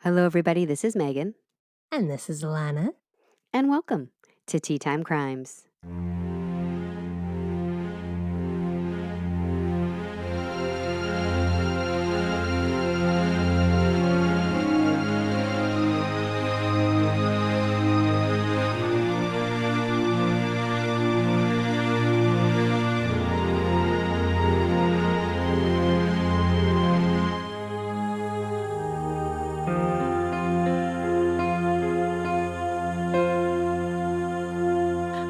Hello, everybody. This is Megan, And this is Lana. and welcome to Tea Time Crimes.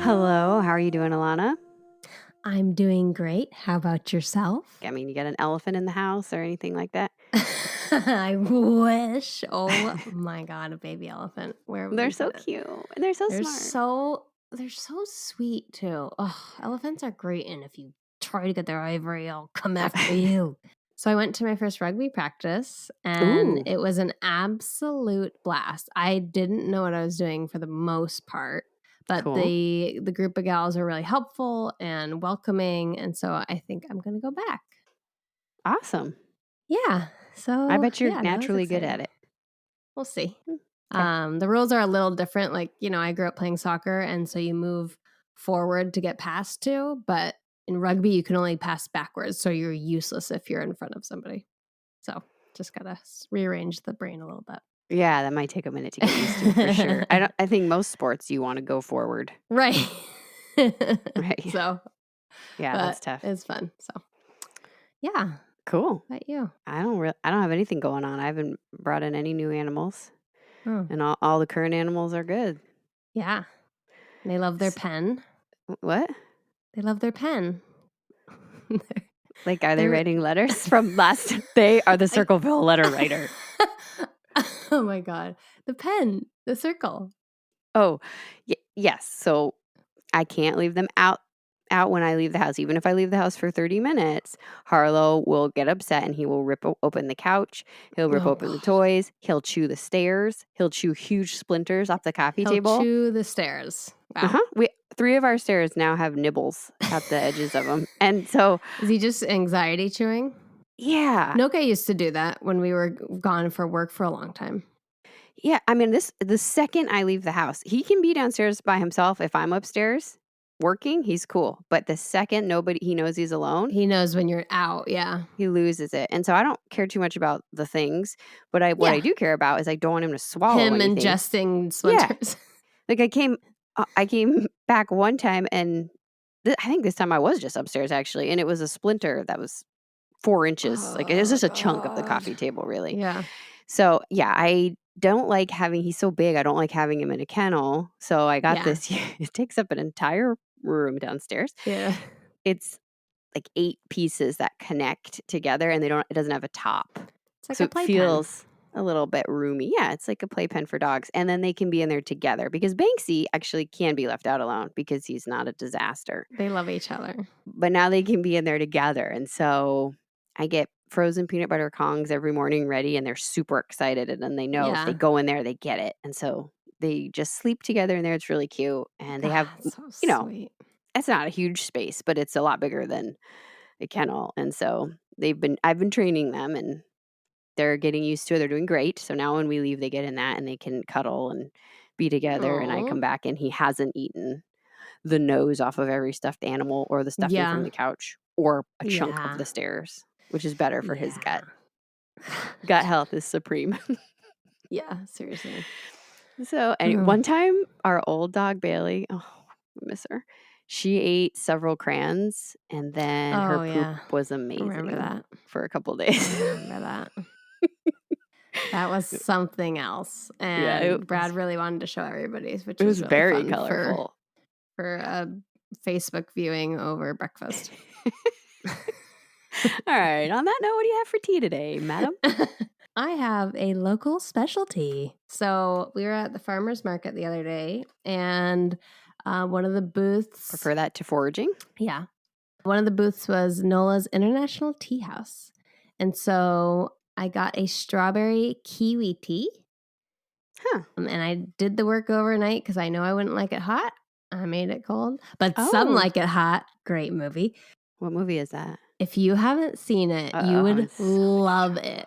Hello, how are you doing, Alana? I'm doing great. How about yourself? I mean, you got an elephant in the house or anything like that? I wish. Oh my God, a baby elephant. Where would They're we so put it? cute, and they're so They're smart. they're so sweet too. Oh, elephants are great, and if you try to get their ivory, I'll come after you. So I went to my first rugby practice, and Ooh, it was an absolute blast. I didn't know what I was doing for the most part, but cool. the group of gals were really helpful and welcoming, and so I think I'm going to go back. Awesome. Yeah. I So bet you're yeah, that was naturally good at exciting. it. We'll see. Okay. The rules are a little different. Like, I grew up playing soccer, and so you move forward to get past to, but in rugby, you can only pass backwards. So you're useless if you're in front of somebody. So just got to rearrange the brain a little bit. Yeah, that might take a minute to get used to for sure. I think most sports you want to go forward. Right. Right. So, Yeah, but that's tough. it's fun. So, yeah. Cool. How about you? I don't have anything going on. I haven't brought in any new animals, Oh, and all the current animals are good. yeah. They love their S- pen. What? They love their pen. Like, are they They're writing letters from last? They are the I Circleville letter writer. Oh my God. The pen, the circle. Oh, yes. So I can't leave them out when I leave the house. Even if I leave the house for 30 minutes, Harlow will get upset and he will rip open the couch. He'll rip Oh open the God. toys. He'll chew the stairs. He'll chew huge splinters off the coffee He'll table. chew the stairs. Wow. Uh-huh. Three of our stairs now have nibbles at the edges of them. And so, Is he just anxiety chewing? yeah. Noka used to do that when we were gone for work for a long time. Yeah, I mean, the second I leave the house, he can be downstairs by himself. If I'm upstairs working, he's cool. But the second he knows he's alone, He knows when you're out. Yeah. he loses it. And so I don't care too much about the things, but what I Yeah. do care about is I don't want him to swallow Him anything. ingesting Yeah. splinters. Like I came back one time, and I think this time I was just upstairs actually, and it was a splinter that was 4 inches. Like, it was just a chunk of the God. coffee table, really. Yeah. So, yeah, I don't like he's so big, I don't like having him in a kennel. So I got Yeah. this, it takes up an entire room downstairs. Yeah. It's like 8 pieces that connect together, and it doesn't have a top. It's like So a it playpen. feels a little bit roomy. Yeah, it's like a playpen for dogs. And then they can be in there together because Banksy actually can be left out alone because he's not a disaster. They love each other. But now they can be in there together. And so I get frozen peanut butter Kongs every morning ready, and they're super excited. And then they know if they Yeah. go in there, they get it. And so they just sleep together in there. It's really cute. And they have, That's so sweet. it's not a huge space, but it's a lot bigger than a kennel. And so I've been training them, and they're getting used to it. They're doing great. So now when we leave, they get in that and they can cuddle and be together. And I come Aw. back and he hasn't eaten the nose off of every stuffed animal or the stuffing from Yeah. the couch or a chunk of Yeah. the stairs, which is better for his gut. Yeah. Gut health is supreme. Yeah, seriously. So one time, our old dog Bailey, oh, I miss her. She ate several crayons, and then her Oh, poop yeah. was I amazing remember that. for a couple days. I remember that. That was something else. Yeah, And Brad really wanted to show everybody, which it was was really very fun colorful. for a Facebook viewing over breakfast. All right. On that note, what do you have for tea today, madam? I have a local specialty. So we were at the farmer's market the other day, and one of the booths. Prefer that to foraging? Yeah. One of the booths was Nola's International Tea House. And so I got a strawberry kiwi tea. Huh. And I did the work overnight because I know I wouldn't like it hot. I made it cold. But Some Oh. Like It Hot. Great movie. What movie is that? If you haven't seen it, you would love it.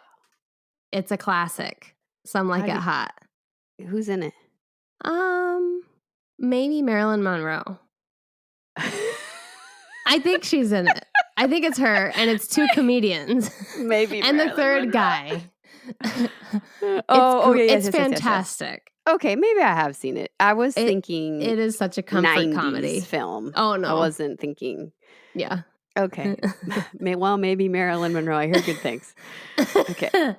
It's a classic. Some like How it do hot. Who's in it? Maybe Marilyn Monroe. I think she's in it. I think it's her, and it's two comedians. Maybe and the Marilyn third Monroe. guy. Okay, yes, It's yes, yes, yes, yes. fantastic. Okay, maybe I have seen it. I was thinking It is such a comfort 90s comedy. film. Oh I no. wasn't thinking. Yeah. Okay. Well, maybe Marilyn Monroe. I heard good things. Okay.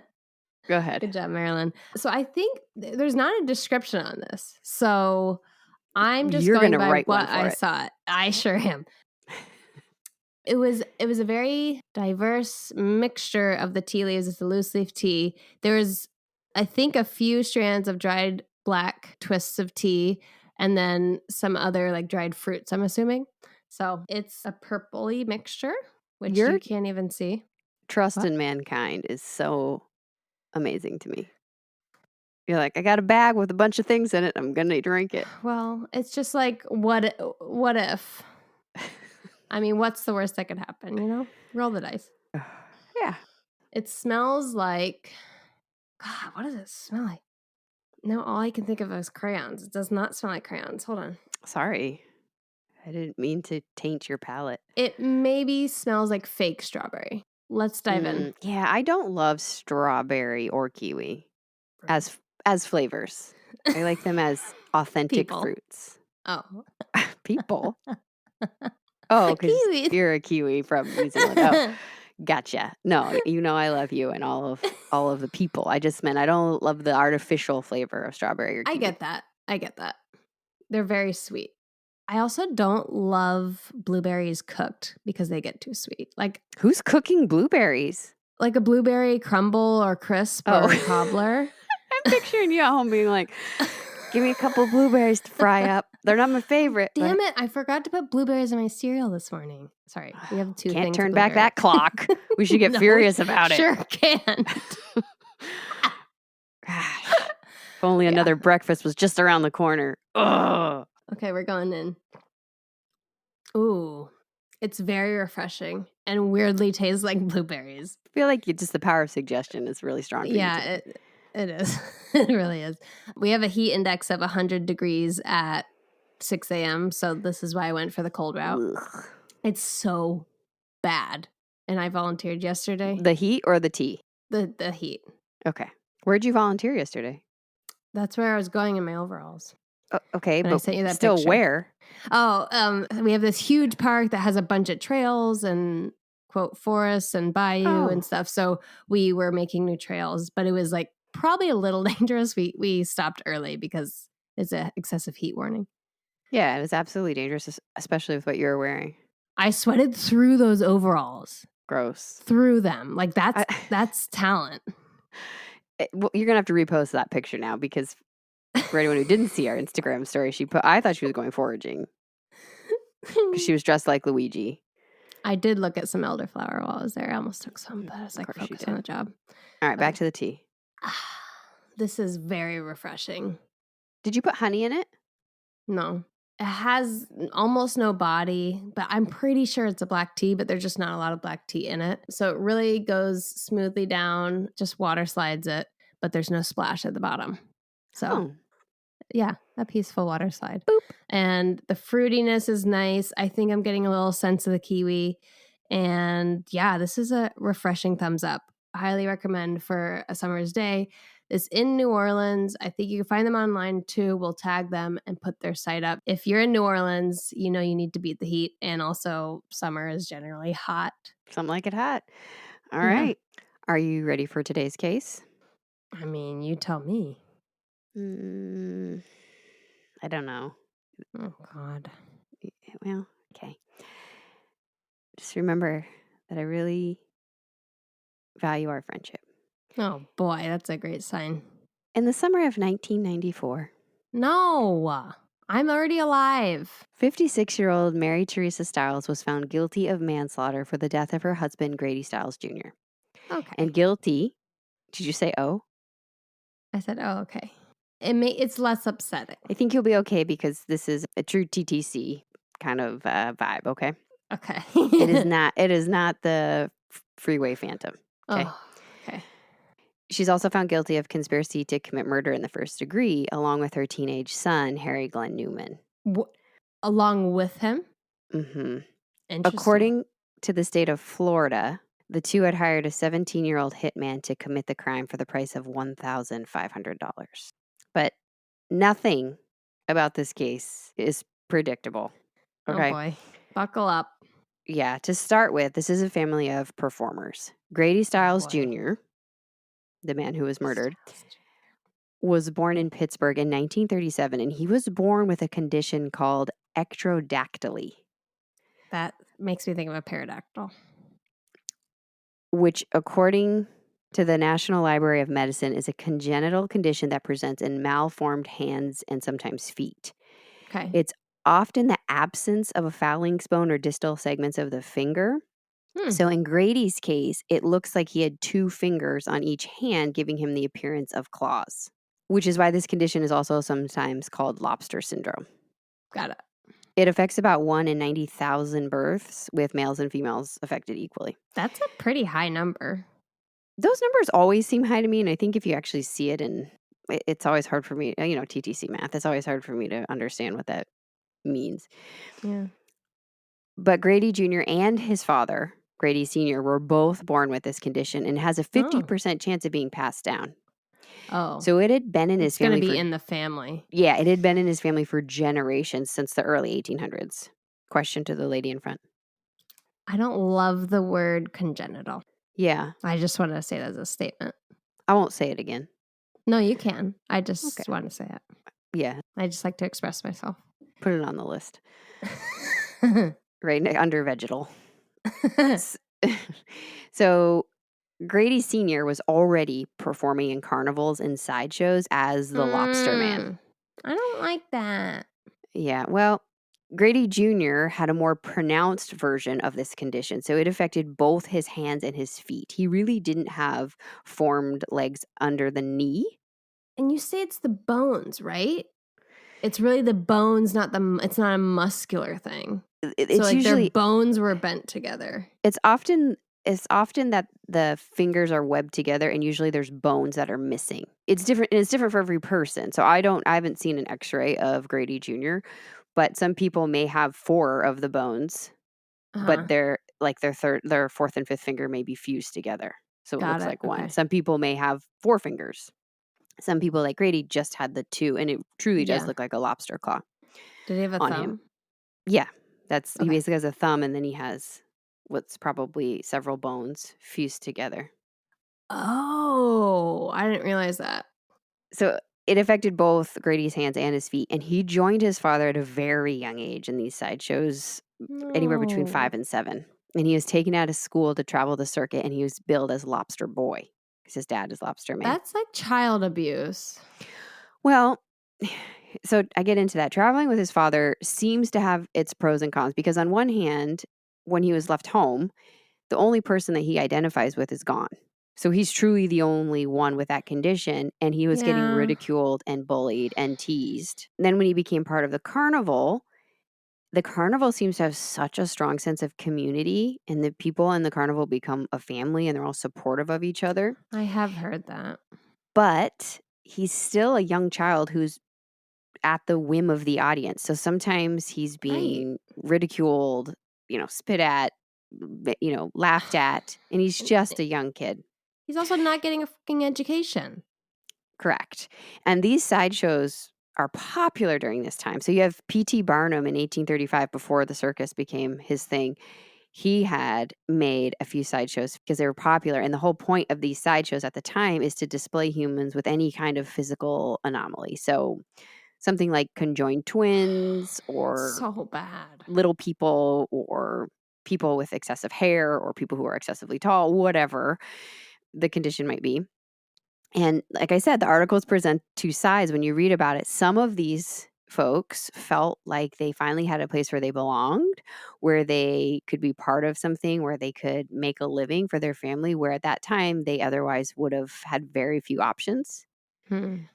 Go ahead. Good job, Marilyn. So I think there's not a description on this. So I'm just You're going gonna by write one what for I it. saw. I sure am. It was a very diverse mixture of the tea leaves. It's a loose leaf tea. There was, I think, a few strands of dried black twists of tea, and then some other like dried fruits, I'm assuming. So it's a purpley mixture, which Your you can't even see. trust What? in mankind is so amazing to me. You're like, I got a bag with a bunch of things in it. I'm gonna drink it. Well, it's just like what if? I mean, what's the worst that could happen, you know? Roll the dice. Yeah. It smells like, God, what does it smell like? No, all I can think of is crayons. It does not smell like crayons. Hold on. Sorry. I didn't mean to taint your palate. It maybe smells like fake strawberry. Let's dive in. Yeah, I don't love strawberry or kiwi as flavors. I like them as authentic People. fruits. Oh. People. Oh, because Kiwi. you're a kiwi from New Zealand. Oh, gotcha. No, I love you and all of the people. I just meant I don't love the artificial flavor of strawberry or kiwi. I get that. They're very sweet. I also don't love blueberries cooked because they get too sweet. Like, who's cooking blueberries? Like a blueberry crumble or crisp or cobbler. I'm picturing you at home being like, give me a couple blueberries to fry up. They're not my favorite. Damn it. I forgot to put blueberries in my cereal this morning. Sorry. We have two things. Can't turn back that clock. We should get No, furious about it. Sure can't. Gosh. If only another breakfast was just around the corner. Ugh. Okay, we're going in. Ooh. It's very refreshing and weirdly tastes like blueberries. I feel like just the power of suggestion is really strong. Yeah, it is. It really is. We have a heat index of 100 degrees at 6 a.m. So this is why I went for the cold route. Ugh. It's so bad. And I volunteered yesterday. The heat or the tea? The heat. Okay. Where'd you volunteer yesterday? That's where I was going in my overalls. Okay, and but I sent you that still picture. where? Oh, we have this huge park that has a bunch of trails and quote forests and bayou and stuff. So we were making new trails, but it was like probably a little dangerous. We stopped early because it's an excessive heat warning. Yeah, it was absolutely dangerous, especially with what you were wearing. I sweated through those overalls. Gross. Through them. Like that's talent. Well, you're gonna have to repost that picture now because for anyone who didn't see our Instagram story, I thought she was going foraging because she was dressed like Luigi. I did look at some elderflower while I was there. I almost took some, but I was like, focus on the job. All right, back to the tea. This is very refreshing. Did you put honey in it? No. It has almost no body, but I'm pretty sure it's a black tea, but there's just not a lot of black tea in it. So it really goes smoothly down, just water slides it, but there's no splash at the bottom. So yeah, a peaceful water slide. Boop. And the fruitiness is nice. I think I'm getting a little sense of the kiwi. And yeah, this is a refreshing thumbs up. Highly recommend for a summer's day. It's in New Orleans. I think you can find them online too. We'll tag them and put their site up. If you're in New Orleans, you know you need to beat the heat. And also, summer is generally hot. Something like it hot. All right. Are you ready for today's case? I mean, you tell me. I don't know. Oh, God. Well, okay. Just remember that I really value our friendship. Oh, boy, that's a great sign. In the summer of 1994. No, I'm already alive. 56-year-old Mary Teresa Stiles was found guilty of manslaughter for the death of her husband, Grady Stiles Jr. Okay. And guilty, did you say oh? I said, oh, okay. It's less upsetting. I think you'll be okay because this is a true TTC kind of vibe, okay? Okay. It is not the Freeway Phantom. Okay. Oh, okay. She's also found guilty of conspiracy to commit murder in the first degree, along with her teenage son, Harry Glenn Newman. Along with him? Mm-hmm. Interesting. According to the state of Florida, the two had hired a 17-year-old hitman to commit the crime for the price of $1,500. But nothing about this case is predictable. Oh Okay. boy. Buckle up. Yeah. To start with, this is a family of performers. Grady Stiles boy. Jr., the man who was murdered, was born in Pittsburgh in 1937, and he was born with a condition called ectrodactyly, That makes me think of a pterodactyl. which, according to the National Library of Medicine, is a congenital condition that presents in malformed hands and sometimes feet. Okay. It's often the absence of a phalanx bone or distal segments of the finger. So in Grady's case, it looks like he had 2 fingers on each hand, giving him the appearance of claws, which is why this condition is also sometimes called lobster syndrome. Got it. It affects about 1 in 90,000 births, with males and females affected equally. That's a pretty high number. Those numbers always seem high to me, and I think if you actually see it, and it's always hard for me, TTC math, it's always hard for me to understand what that means. Yeah. But Grady Jr. and his father, Grady Sr., were both born with this condition and has a 50% chance of being passed down. Oh. So it had been in his It's going to family be in the family. Yeah, it had been in his family for generations since the early 1800s. Question to the lady in front. I don't love the word congenital. Yeah. I just wanted to say that as a statement. I won't say it again. No, you can. I just want to say it. Yeah. I just like to express myself. Put it on the list. Right under vegetal. So Grady Sr. was already performing in carnivals and sideshows as the Lobster Man. I don't like that. Yeah, well, Grady Jr. had a more pronounced version of this condition, so it affected both his hands and his feet. He really didn't have formed legs under the knee. And you say it's the bones, right? It's really the bones, it's not a muscular thing. It's so like usually their bones were bent together. It's often that the fingers are webbed together, and usually there's bones that are missing. It's different, and it's different for every person. So I haven't seen an X-ray of Grady Jr., but some people may have 4 of the bones, but their fourth and fifth finger may be fused together, so it looks like one. Okay. Some people may have 4 fingers. Some people, like Grady, just had the 2, and it truly does look like a lobster claw. Did he have a on thumb? him. Yeah, he basically has a thumb, and then he has what's probably several bones fused together. Oh, I didn't realize that. So it affected both Grady's hands and his feet, and he joined his father at a very young age in these sideshows, anywhere between 5 and 7. And he was taken out of school to travel the circuit, and he was billed as Lobster Boy because his dad is Lobster Man. That's like child abuse. Well, so I get into that. Traveling with his father seems to have its pros and cons, because on one hand, when he was left home, the only person that he identifies with is gone. So he's truly the only one with that condition, and he was getting ridiculed and bullied and teased. And then when he became part of the carnival seems to have such a strong sense of community, and the people in the carnival become a family, and they're all supportive of each other. I have heard that. But he's still a young child who's at the whim of the audience. So sometimes he's being ridiculed, spit at, laughed at, and he's just a young kid. He's also not getting a fucking education. Correct. And these sideshows are popular during this time. So you have P.T. Barnum in 1835, before the circus became his thing. He had made a few sideshows because they were popular. And the whole point of these sideshows at the time is to display humans with any kind of physical anomaly. So something like conjoined twins, or so bad little people, or people with excessive hair, or people who are excessively tall, whatever the condition might be. And like I said, the articles present 2 sides when you read about it. Some of these folks felt like they finally had a place where they belonged, where they could be part of something, where they could make a living for their family, where at that time they otherwise would have had very few options. And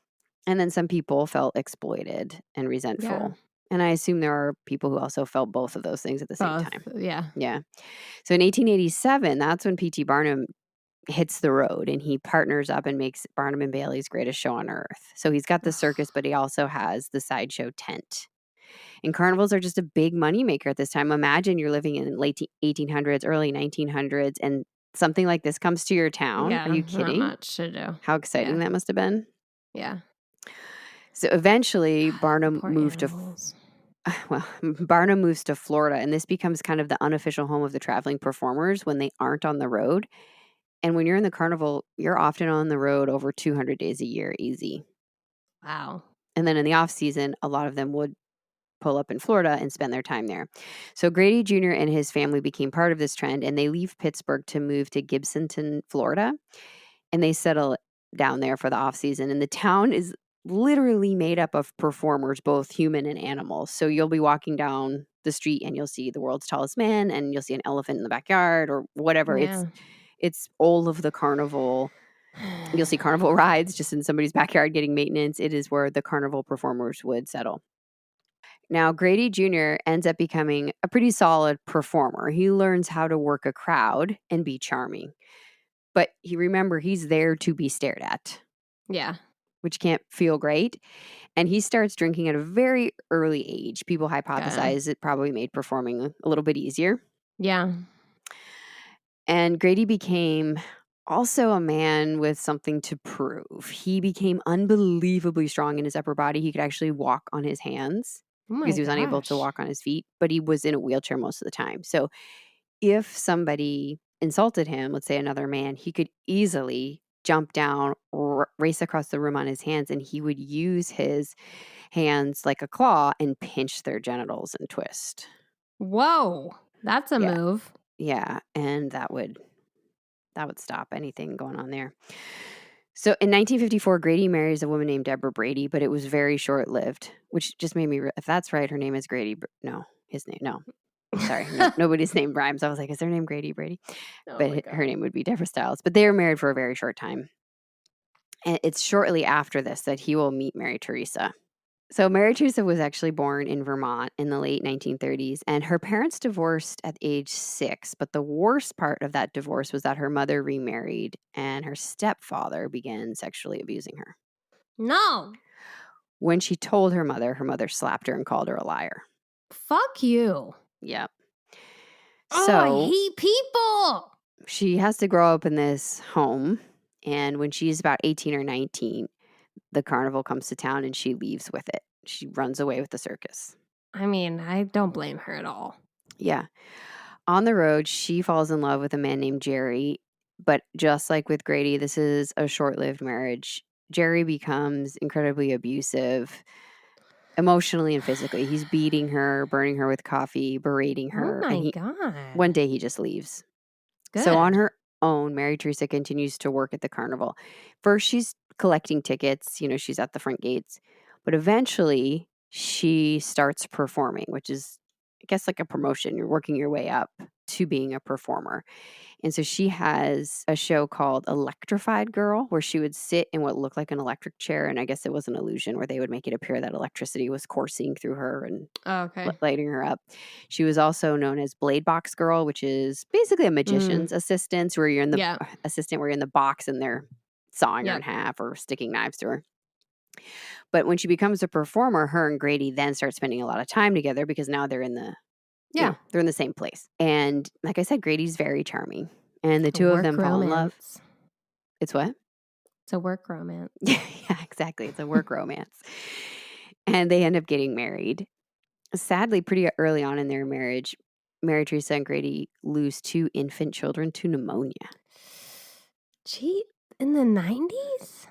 then some people felt exploited and resentful. Yeah. And I assume there are people who also felt both of those things at the same time. Yeah. Yeah. So in 1887, that's when P.T. Barnum hits the road and he partners up and makes Barnum and Bailey's greatest show on earth. So he's got the circus, but he also has the sideshow tent. And carnivals are just a big moneymaker at this time. Imagine you're living in late 1800s, early 1900s, and something like this comes to your town. Are Yeah, you not kidding? much to do. How exciting Yeah. that must have been. Yeah. So eventually, The Barnum poor moved to animals. Barnum moves to Florida, and this becomes kind of the unofficial home of the traveling performers when they aren't on the road. And when you're in the carnival, you're often on the road over 200 days a year, easy. Wow. And then in the off season, a lot of them would pull up in Florida and spend their time there. So Grady Jr. and his family became part of this trend, and they leave Pittsburgh to move to Gibsonton, Florida, and they settle down there for the off season. And the town is literally made up of performers, both human and animals. So you'll be walking down the street and you'll see the world's tallest man, and you'll see an elephant in the backyard or whatever. Yeah. It's all of the carnival. You'll see carnival rides just in somebody's backyard getting maintenance. It is where the carnival performers would settle. Now, Grady Jr. ends up becoming a pretty solid performer. He learns how to work a crowd and be charming. But he's there to be stared at, Yeah. which can't feel great. And he starts drinking at a very early age. People hypothesize it probably made performing a little bit easier. Yeah. And Grady became also a man with something to prove. He became unbelievably strong in his upper body. He could actually walk on his hands Oh because my he was unable to gosh. walk on his feet, but he was in a wheelchair most of the time. So if somebody insulted him, let's say another man, he could easily jump down, race across the room on his hands, and he would use his hands like a claw and pinch their genitals and twist. Whoa. That's a Yeah. move. Yeah, and that would stop anything going on there. So in 1954, Grady marries a woman named Deborah Brady, but it was very short-lived, which just made me, if that's right, her name is Grady. No, his name, no. Sorry, no, nobody's name rhymes. I was like, is their name Grady Brady? Oh my But her God. name would be Deborah Stiles. But they were married for a very short time. And it's shortly after this that he will meet Mary Teresa. So Mary Teresa was actually born in Vermont in the late 1930s, and her parents divorced at age 6. But the worst part of that divorce was that her mother remarried, and her stepfather began sexually abusing her. No. When she told her mother slapped her and called her a liar. Fuck you. Yep. Oh, I So hate people. she has to grow up in this home, and when she's about 18 or 19, the carnival comes to town and she leaves with it. She runs away with the circus. I mean, I don't blame her at all. Yeah. On the road, she falls in love with a man named Jerry, but just like with Grady, this is a short-lived marriage. Jerry becomes incredibly abusive, emotionally and physically. He's beating her, burning her with coffee, berating Oh her, and my God. one day he just leaves. Good. So on her own, Mary Teresa continues to work at the carnival. First, she's collecting tickets, she's at the front gates, but eventually she starts performing, which is, I guess, like a promotion. You're working your way up to being a performer. And so she has a show called Electrified Girl, where she would sit in what looked like an electric chair. And I guess it was an illusion where they would make it appear that electricity was coursing through her and Okay. lighting her up. She was also known as Blade Box Girl, which is basically a magician's assistant, where you're in the assistant, where you're in the box and they're sawing her in half or sticking knives to her. But when she becomes a performer, her and Grady then start spending a lot of time together because now they're in the they're in the same place. And like I said, Grady's very charming, and the two of them fall in love. It's what? It's a work romance. Yeah, exactly. It's a work romance. And they end up getting married. Sadly, pretty early on in their marriage, Mary Teresa and Grady lose 2 infant children to pneumonia. Gee, in the 90s?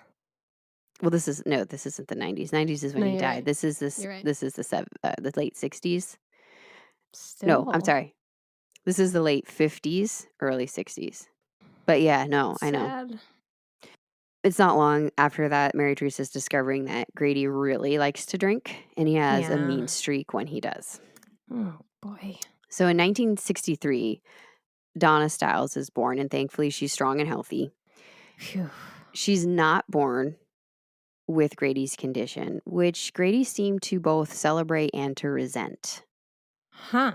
Well, this isn't the 90s. 90s is when he died. Right. This is Right. this is the late 60s. Still. No, I'm sorry. This is the late 50s, early 60s. But yeah, no, I know. Sad. It's not long after that Mary Teresa's discovering that Grady really likes to drink, and he has a mean streak when he does. Oh, boy. So in 1963, Donna Stiles is born, and thankfully she's strong and healthy. Phew. She's not born with Grady's condition, which Grady seemed to both celebrate and to resent. Huh.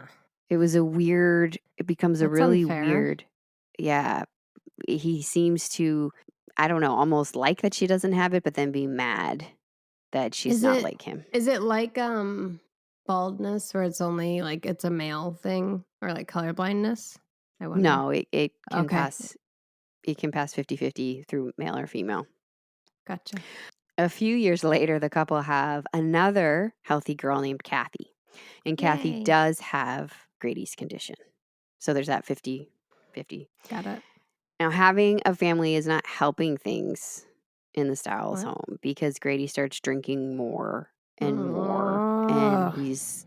It becomes a That's really unfair. weird, yeah. he seems to, I don't know, almost like that she doesn't have it, but then be mad that she's Is not it like him. is it like baldness where it's only like it's a male thing or like color blindness? I wonder. No, it can Okay, pass, it can pass 50-50 through male or female. gotcha. A few years later, the couple have another healthy girl named Kathy. And Kathy Yay. does have Grady's condition. So there's that 50-50. Got it. Now, having a family is not helping things in the Stiles What? home because Grady starts drinking more and more, and Oh, he's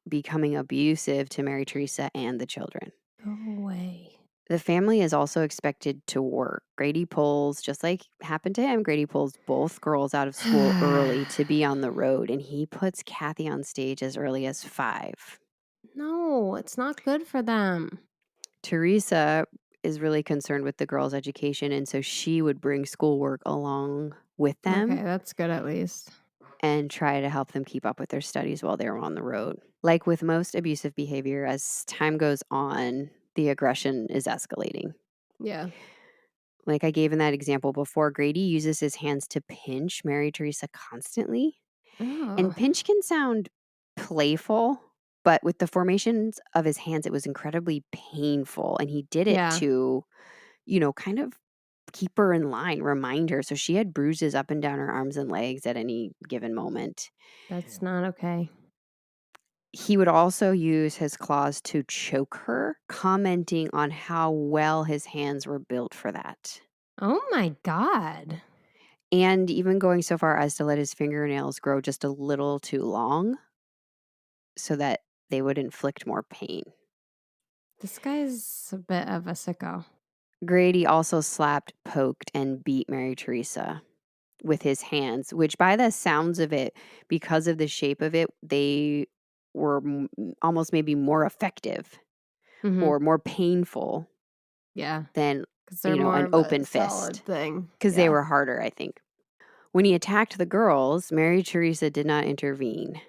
becoming abusive to Mary Teresa and the children. go away. The family is also expected to work. Grady pulls, just like happened to him, Grady pulls both girls out of school early to be on the road, and he puts Kathy on stage as early as 5. No, it's not good for them. Teresa is really concerned with the girls' education, and so she would bring schoolwork along with Okay, them that's good at least. and try to help them keep up with their studies while they were on the road. Like with most abusive behavior, as time goes on, the aggression is escalating. Yeah. Like I gave in that example before, Grady uses his hands to pinch Mary Teresa constantly. Oh, And pinch can sound playful, but with the formations of his hands, it was incredibly painful. And he did it yeah. to, kind of keep her in line, remind her. So she had bruises up and down her arms and legs at any given moment. That's not okay. He would also use his claws to choke her, commenting on how well his hands were built for that. Oh my God. And even going so far as to let his fingernails grow just a little too long so that they would inflict more pain. This guy's a bit of a sicko. Grady also slapped, poked, and beat Mary Teresa with his hands, which by the sounds of it, because of the shape of it, they were almost maybe more effective Mm-hmm. or more painful Yeah. than, Because they're more an of a open solid fist thing. because they Yeah. were harder, I think. When he attacked the girls, Mary Teresa did not intervene,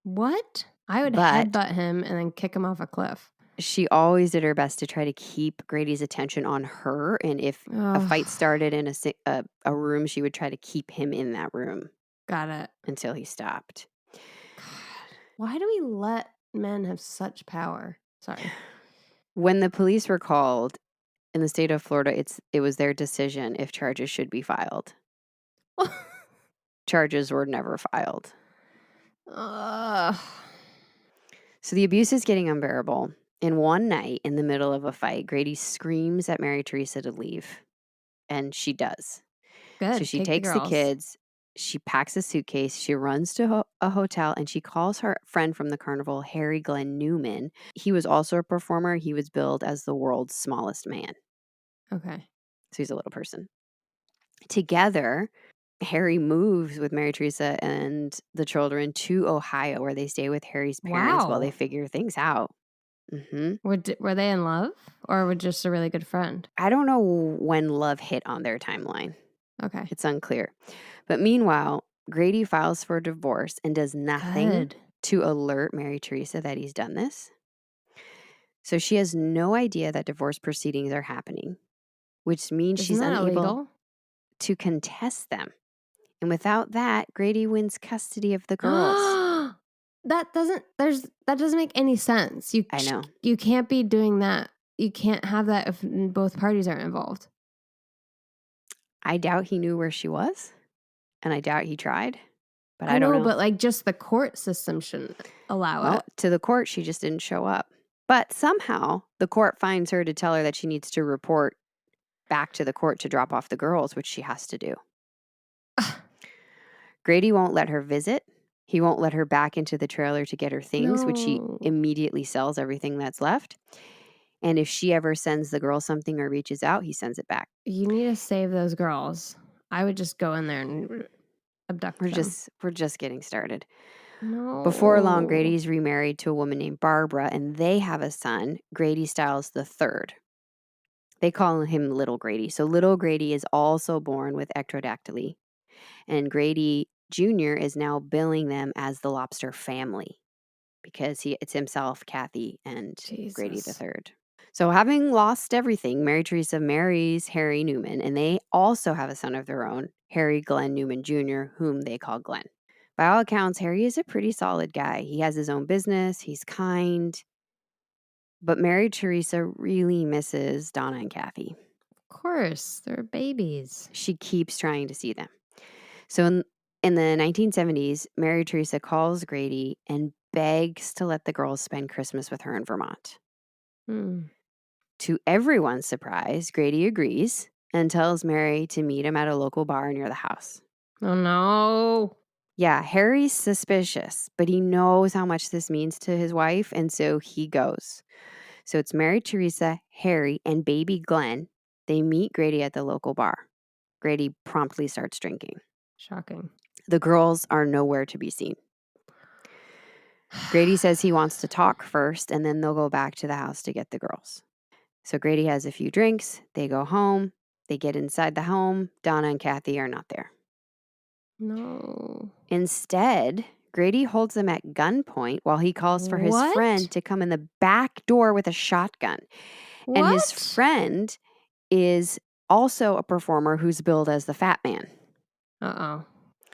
What? I would but headbutt him and then kick him off a cliff. she always did her best to try to keep Grady's attention on her, and if a fight Oh, started in a room, she would try to keep him in that room got it. until he stopped. God. Why do we let men have such power? Sorry. When the police were called in the state of Florida, it was their decision if charges should be filed. Charges were never filed. Ugh. So the abuse is getting unbearable. And one night in the middle of a fight, Grady screams at Mary Teresa to leave, and she does. So Good. she Take the takes the girls. kids, she packs a suitcase, she runs to a hotel, and she calls her friend from the carnival, Harry Glenn Newman. He was also a performer. He was billed as the world's smallest man. Okay. So he's a little person. Together, Harry moves with Mary Teresa and the children to Ohio, where they stay with Harry's parents while they Wow. figure things out. Were they in love or were just a really good friend? I don't know when love hit on their timeline. Okay. It's unclear. But meanwhile, Grady files for divorce and does nothing Good. to alert Mary Teresa that he's done this. So she has no idea that divorce proceedings are happening, which means Isn't she's that unable illegal? to contest them. And without that, Grady wins custody of the girls. that doesn't make any sense. I know. You can't be doing that. You can't have that if both parties are involved. I doubt he knew where she was, and I doubt he tried, but I I don't know, know. but like just the court system shouldn't allow Well, it. to the court, she just didn't show up. But somehow the court finds her to tell her that she needs to report back to the court to drop off the girls, which she has to do. Grady won't let her visit. He won't let her back into the trailer to get her things, which he No. immediately sells everything that's left. And if she ever sends the girl something or reaches out, he sends it back. You need to save those girls. I would just go in there and abduct them. We're just getting started. Before long, No. Grady's remarried to a woman named Barbara, and they have a son, Grady Stiles III. They call him Little Grady. So Little Grady is also born with ectrodactyly, and Grady Jr. is now billing them as the Lobster family because it's himself, Kathy, and Grady Jesus. III. So, having lost everything, Mary Teresa marries Harry Newman, and they also have a son of their own, Harry Glenn Newman Jr., whom they call Glenn. By all accounts, Harry is a pretty solid guy. He has his own business, he's kind, but Mary Teresa really misses Donna and Kathy. Of course, they're babies. She keeps trying to see them. So, in the 1970s, Mary Teresa calls Grady and begs to let the girls spend Christmas with her in Vermont. Hmm. To everyone's surprise, Grady agrees and tells Mary to meet him at a local bar near the house. Oh no. Yeah, Harry's suspicious, but he knows how much this means to his wife, and so he goes. So it's Mary Teresa, Harry, and baby Glenn. They meet Grady at the local bar. Grady promptly starts drinking. Shocking. The girls are nowhere to be seen. Grady says he wants to talk first, and then they'll go back to the house to get the girls. So Grady has a few drinks. They go home. They get inside the home. Donna and Kathy are not there. No. Instead, Grady holds them at gunpoint while he calls for his What? friend to come in the back door with a shotgun. And his What? friend is also a performer who's billed as the Fat Man. Uh-oh.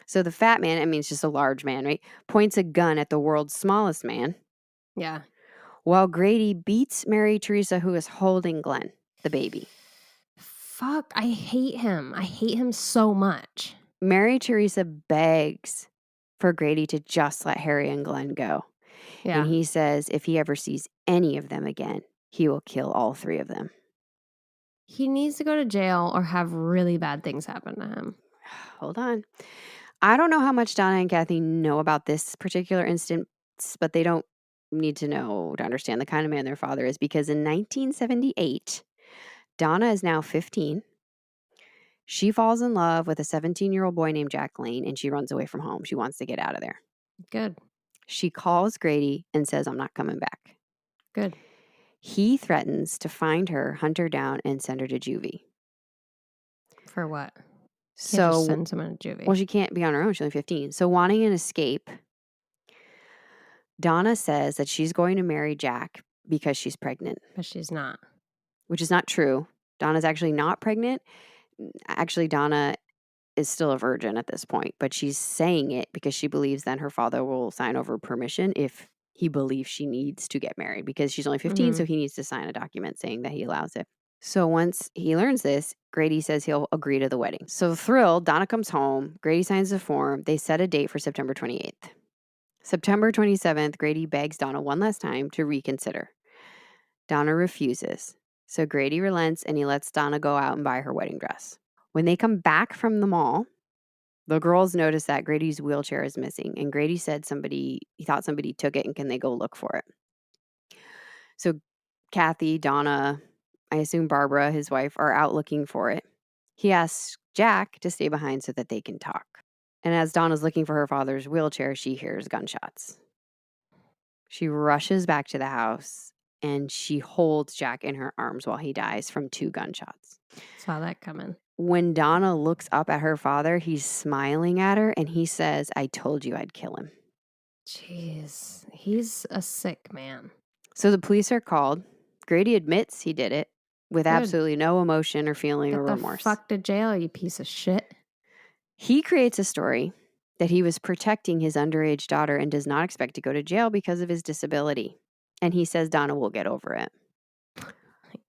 So the Fat Man, I mean, it's just a large man, right? Points a gun at the world's smallest man, Yeah. while Grady beats Mary Teresa, who is holding Glenn, the baby. Fuck, I hate him. I hate him so much. Mary Teresa begs for Grady to just let Harry and Glenn go. And Yeah. he says if he ever sees any of them again, he will kill all three of them. He needs to go to jail or have really bad things happen to him. Hold on. I don't know how much Donna and Kathy know about this particular instance, but they don't need to know to understand the kind of man their father is, because in 1978, Donna is now 15. She falls in love with a 17-year-old boy named Jack Lane, and she runs away from home. She wants to get out of there. Good. She calls Grady and says, I'm not coming back. Good. He threatens to find her, hunt her down, and send her to juvie. For what? Can't just So, send someone to well, juvie. she can't be on her own. She's only 15. So, wanting an escape, Donna says that she's going to marry Jack because she's pregnant, But she's not. which is not true. Donna's actually not pregnant. Actually, Donna is still a virgin at this point, but she's saying it because she believes then her father will sign over permission if he believes she needs to get married, because she's only 15, so he needs to sign a document saying that he allows it. So once he learns this, Grady says he'll agree to the wedding. So thrilled, Donna comes home. Grady signs the form. They set a date for September 28th. September 27th, Grady begs Donna one last time to reconsider. Donna refuses. So Grady relents and he lets Donna go out and buy her wedding dress. When they come back from the mall, the girls notice that Grady's wheelchair is missing, and Grady said he thought somebody took it, and can they go look for it? So Kathy, Donna, I assume Barbara, his wife, are out looking for it. He asks Jack to stay behind so that they can talk. And as Donna's looking for her father's wheelchair, she hears gunshots. She rushes back to the house and she holds Jack in her arms while he dies from 2 gunshots. Saw that coming. When Donna looks up at her father, he's smiling at her and he says, I told you I'd kill him. Jeez. He's a sick man. So the police are called. Grady admits he did it with Good. absolutely no emotion or feeling or Get the remorse. fuck to jail, you piece of shit. He creates a story that he was protecting his underage daughter and does not expect to go to jail because of his disability. And he says Donna will get over it. My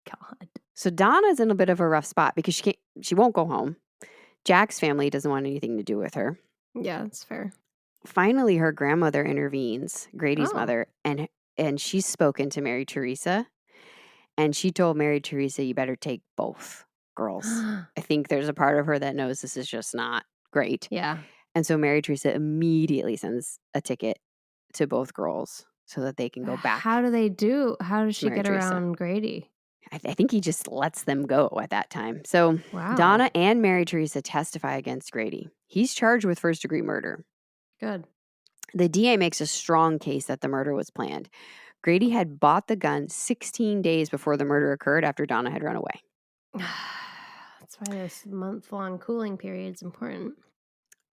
God. So Donna's in a bit of a rough spot because she won't go home. Jack's family doesn't want anything to do with her. Yeah, that's fair. Finally, her grandmother intervenes, Grady's Oh. mother, and she's spoken to Mary Teresa. And she told Mary Teresa, you better take both girls. I think there's a part of her that knows this is just not great. Yeah. And so Mary Teresa immediately sends a ticket to both girls so that they can go back. How does she Mary get Teresa. around Grady? I think he just lets them go at that time. So Wow. Donna and Mary Teresa testify against Grady. He's charged with first-degree murder. Good. The DA makes a strong case that the murder was planned. Grady had bought the gun 16 days before the murder occurred after Donna had run away. That's why this month-long cooling period is important.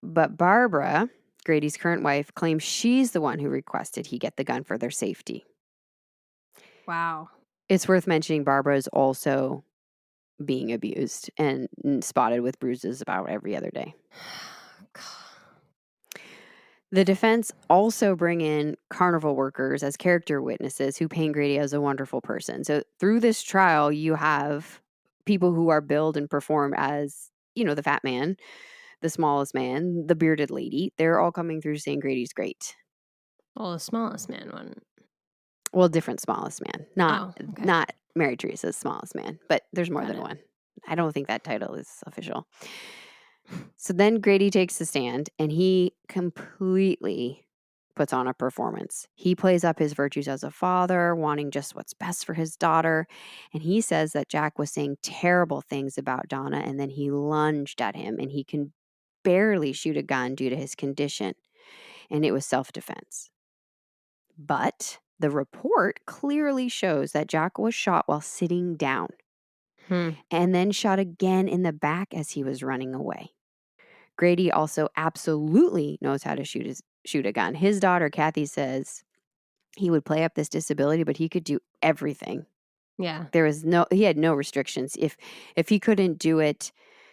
But Barbara, Grady's current wife, claims she's the one who requested he get the gun for their safety. Wow. It's worth mentioning Barbara is also being abused and spotted with bruises about every other day. The defense also bring in carnival workers as character witnesses who paint Grady as a wonderful person. So through this trial, you have people who are billed and performed as, the fat man, the smallest man, the bearded lady. They're all coming through saying Grady's great. Well, the smallest man one. Well, different smallest man, not Oh, okay. not Mary Teresa's smallest man, but there's more Got than it. one. I don't think that title is official. So then Grady takes the stand and he completely puts on a performance. He plays up his virtues as a father, wanting just what's best for his daughter. And he says that Jack was saying terrible things about Donna and then he lunged at him and he can barely shoot a gun due to his condition. And it was self defense. But the report clearly shows that Jack was shot while sitting down Hmm. and then shot again in the back as he was running away. Grady also absolutely knows how to shoot a gun. His daughter Kathy says he would play up this disability, but he could do everything. Yeah. He had no restrictions. If he couldn't do it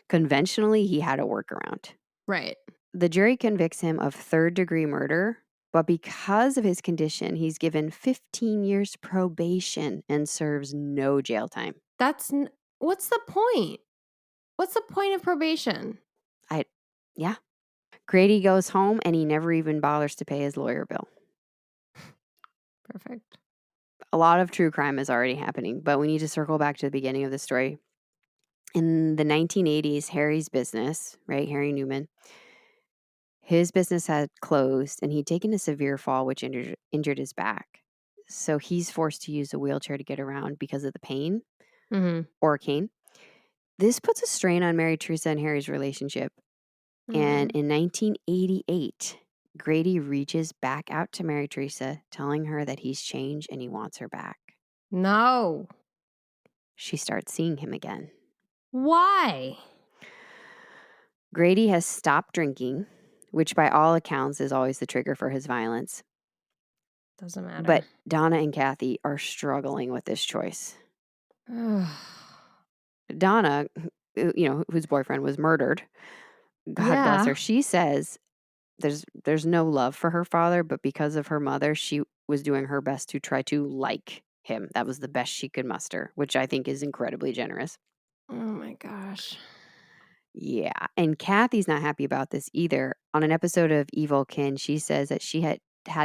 conventionally, he had a workaround. Right. The jury convicts him of third-degree murder, but because of his condition, he's given 15 years probation and serves no jail time. What's the point? What's the point of probation? Yeah. Grady goes home and he never even bothers to pay his lawyer bill. Perfect. A lot of true crime is already happening, but we need to circle back to the beginning of the story. In the 1980s, Harry's business, right, Harry Newman, his business had closed and he'd taken a severe fall, which injured his back. So he's forced to use a wheelchair to get around because of the pain Mm-hmm. or a cane. This puts a strain on Mary Teresa and Harry's relationship. And in 1988, Grady reaches back out to Mary Teresa, telling her that he's changed and he wants her back. No. She starts seeing him again. Why? Grady has stopped drinking, which by all accounts is always the trigger for his violence. Doesn't matter. But Donna and Kathy are struggling with this choice. Donna, whose boyfriend was murdered, God bless her, she says there's no love for her father, but because of her mother, she was doing her best to try to like him. That was the best she could muster, which I think is incredibly generous. Oh my gosh. Yeah. And Kathy's not happy about this either. On an episode of Evil Kin, she says that she had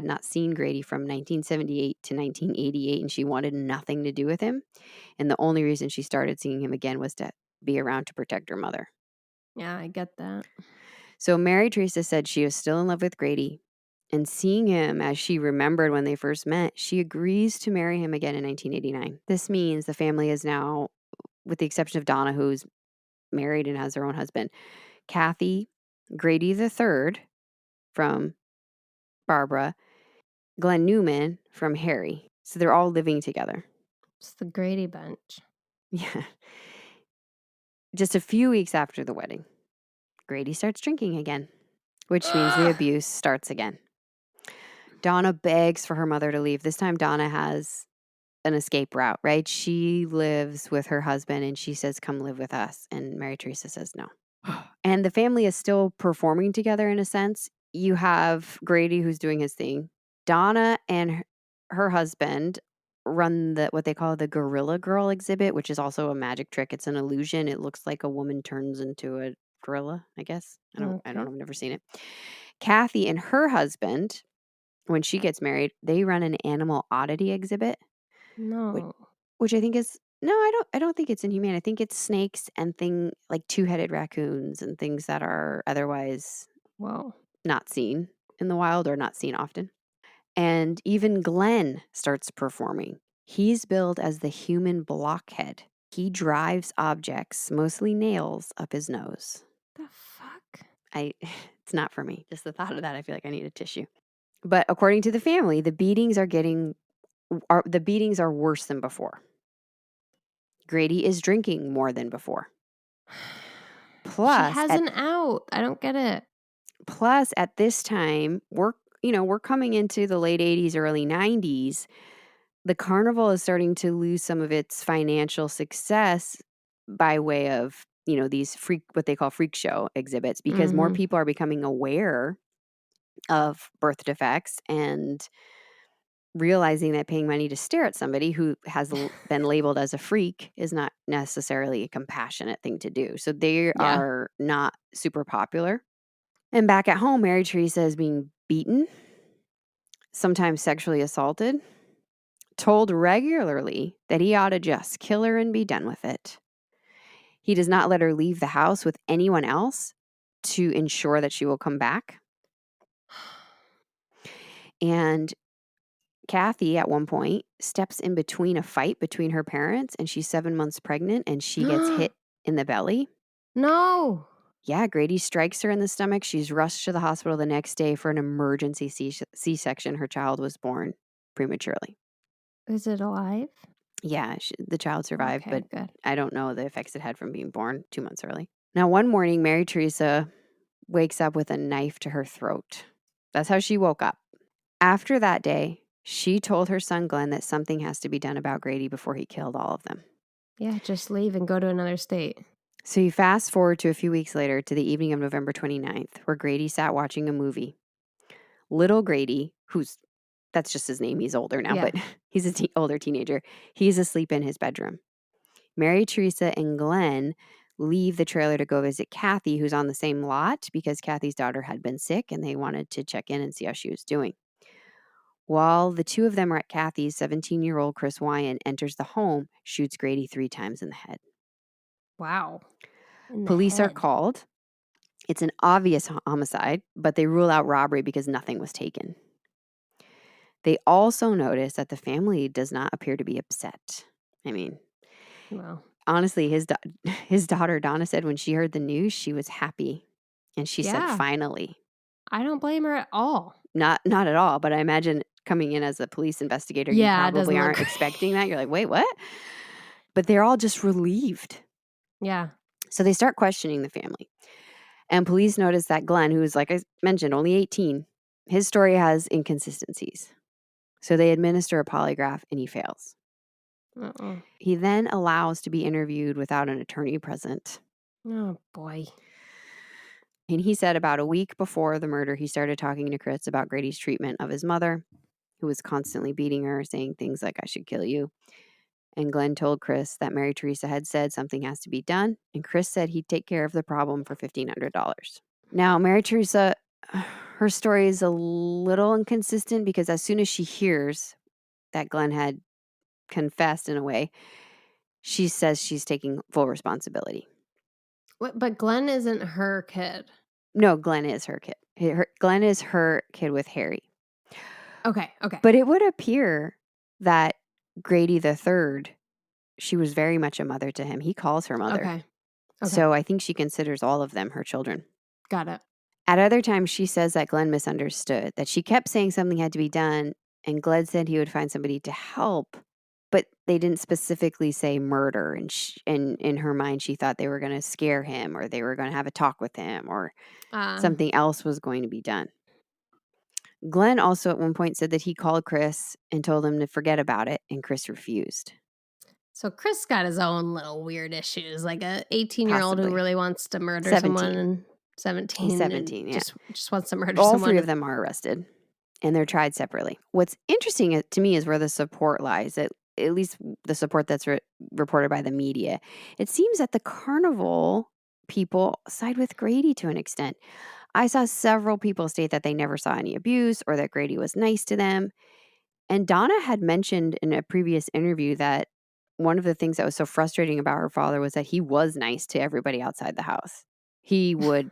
not seen Grady from 1978 to 1988 and she wanted nothing to do with him. And the only reason she started seeing him again was to be around to protect her mother. Yeah, I get that. So Mary Teresa said she was still in love with Grady. And seeing him as she remembered when they first met, she agrees to marry him again in 1989. This means the family is now, with the exception of Donna, who's married and has her own husband, Kathy, Grady the third from Barbara, Glenn Newman from Harry. So they're all living together. It's the Grady bunch. Yeah. Just a few weeks after the wedding, Grady starts drinking again, which means the abuse starts again. Donna begs for her mother to leave. This time Donna has an escape route, right? She lives with her husband and she says, come live with us. And Mary Teresa says no. And the family is still performing together in a sense. You have Grady who's doing his thing. Donna and her husband run what they call the Gorilla Girl exhibit, which is also a magic trick. It's an illusion. It looks like a woman turns into a gorilla, I guess. I don't know. I've never seen it. Kathy and her husband, when she gets married, they run an animal oddity exhibit. No. Which I think is no, I don't think it's inhumane. I think it's snakes and like two-headed raccoons and things that are otherwise not seen in the wild or not seen often. And even Glenn starts performing. He's billed as the human blockhead. He drives objects, mostly nails, up his nose. The fuck? It's not for me. Just the thought of that, I feel like I need a tissue. But according to the family, the beatings are worse than before. Grady is drinking more than before. Plus, she has an out. I don't get it. Plus, at this time, we're coming into the late 80s, early 90s. the carnival is starting to lose some of its financial success by way of, these what they call freak show exhibits, because more Mhm. people are becoming aware of birth defects and realizing that paying money to stare at somebody who has been labeled as a freak is not necessarily a compassionate thing to do. So they Yeah. are not super popular. And back at home, Mary Teresa is being beaten, sometimes sexually assaulted, told regularly that he ought to just kill her and be done with it. He does not let her leave the house with anyone else to ensure that she will come back. And Kathy, at one point, steps in between a fight between her parents, and she's 7 months pregnant, and she gets hit in the belly. No. Yeah, Grady strikes her in the stomach. She's rushed to the hospital the next day for an emergency C-section. Her child was born prematurely. Is it alive? Yeah, the child survived, Okay, but good. I don't know the effects it had from being born 2 months early. Now, one morning, Mary Teresa wakes up with a knife to her throat. That's how she woke up. After that day, she told her son Glenn that something has to be done about Grady before he killed all of them. Yeah, just leave and go to another state. So you fast forward to a few weeks later to the evening of November 29th, where Grady sat watching a movie. Little Grady, that's just his name, he's older now, Yeah. but he's an older teenager. He's asleep in his bedroom. Mary Teresa and Glenn leave the trailer to go visit Kathy, who's on the same lot, because Kathy's daughter had been sick and they wanted to check in and see how she was doing. While the two of them are at Kathy's, 17-year-old Chris Wyan enters the home, shoots Grady 3 times in the head. Wow. In the Police are head. called. It's an obvious homicide, but they rule out robbery because nothing was taken. They also notice that the family does not appear to be upset. I mean, Well, honestly, his daughter Donna said when she heard the news, she was happy. And she said, yeah. finally. I don't blame her at all. Not at all, but I imagine coming in as a police investigator, you Yeah, it probably doesn't look aren't great. expecting that. You're like, "Wait, what?" But they're all just relieved. Yeah. So they start questioning the family. And police notice that Glenn, who is, like I mentioned, only 18, his story has inconsistencies. So they administer a polygraph and he fails. Uh-uh. He then allows to be interviewed without an attorney present. Oh, boy. And he said about a week before the murder, he started talking to Chris about Grady's treatment of his mother, who was constantly beating her, saying things like, "I should kill you." And Glenn told Chris that Mary Teresa had said something has to be done. And Chris said he'd take care of the problem for $1,500. Now, Mary Teresa, her story is a little inconsistent because as soon as she hears that Glenn had confessed in a way, she says she's taking full responsibility. What, but Glenn isn't her kid. No, Glenn is her kid. Glenn is her kid with Harry. Okay, okay. But it would appear that Grady the third, she was very much a mother to him. He calls her mother. Okay. Okay. So I think she considers all of them her children. Got it. At other times, she says that Glenn misunderstood, that she kept saying something had to be done, and Glenn said he would find somebody to help, but they didn't specifically say murder. And in her mind, she thought they were going to scare him or they were going to have a talk with him or Um, something else was going to be done. Glenn also at one point said that he called Chris and told him to forget about it, and Chris refused. so Chris got his own little weird issues, like a 18-year-old who Possibly. really wants to murder someone 17. and He's 17 and 17, yeah. just wants to murder All someone. 3 of them are arrested, and they're tried separately. What's interesting to me is where the support lies, at least the support that's reported by the media. It seems that the carnival people side with Grady to an extent. I saw several people state that they never saw any abuse or that Grady was nice to them. And Donna had mentioned in a previous interview that one of the things that was so frustrating about her father was that he was nice to everybody outside the house. He would,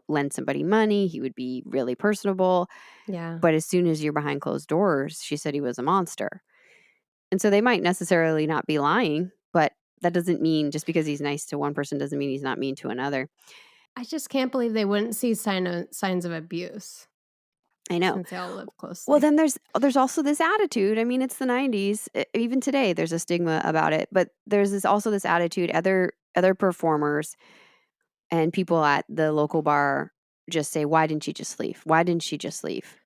lend somebody money. He would be really personable. Yeah. But as soon as you're behind closed doors, she said he was a monster. And so they might necessarily not be lying, but that doesn't mean just because he's nice to one person doesn't mean he's not mean to another. I just can't believe they wouldn't see signs of abuse I know. since they all live Well, closely. then there's also this attitude. I mean, it's the 90s. Even today, there's a stigma about it. But there's also this attitude. Other performers and people at the local bar just say, "Why didn't she just leave? Why didn't she just leave?"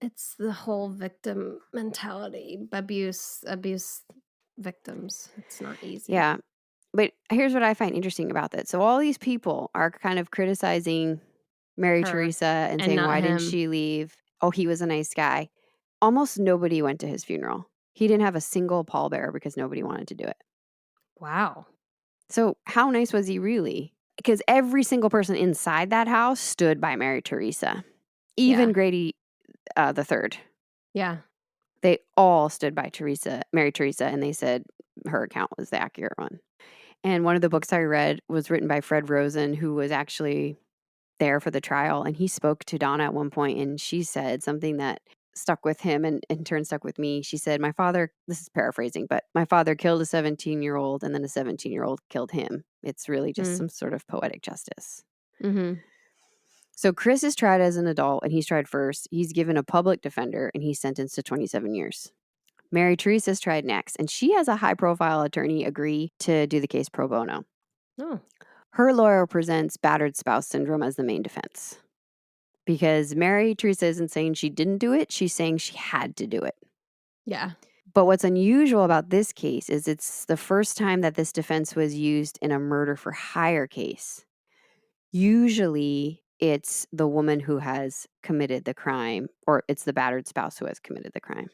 It's the whole victim mentality, abuse victims. It's not easy. Yeah. But here's what I find interesting about that. So all these people are kind of criticizing Mary Her Teresa and and saying, not why didn't him. she leave? Oh, he was a nice guy. Almost nobody went to his funeral. He didn't have a single pallbearer because nobody wanted to do it. Wow. So how nice was he really? Because every single person inside that house stood by Mary Teresa, even Yeah. Grady the third. Yeah. They all stood by Mary Teresa, and they said her account was the accurate one. And one of the books I read was written by Fred Rosen, who was actually there for the trial. And he spoke to Donna at one point, and she said something that stuck with him and in turn stuck with me. She said, my father, this is paraphrasing, but my father killed a 17-year-old and then a 17-year-old killed him. It's really just Mm. some sort of poetic justice. Mhm. So Chris is tried as an adult and he's tried first. He's given a public defender and he's sentenced to 27 years. Mary Teresa's tried next, and she has a high profile attorney agree to do the case pro bono. Oh. Her lawyer presents battered spouse syndrome as the main defense because Mary Teresa isn't saying she didn't do it, she's saying she had to do it. Yeah. But what's unusual about this case is it's the first time that this defense was used in a murder for hire case. Usually, it's the woman who has committed the crime, or it's the battered spouse who has committed the crime.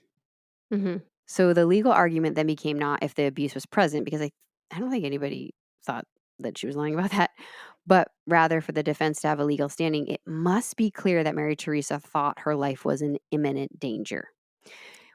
Mhm. So the legal argument then became not if the abuse was present, because I don't think anybody thought that she was lying about that, but rather for the defense to have a legal standing, it must be clear that Mary Teresa thought her life was in imminent danger,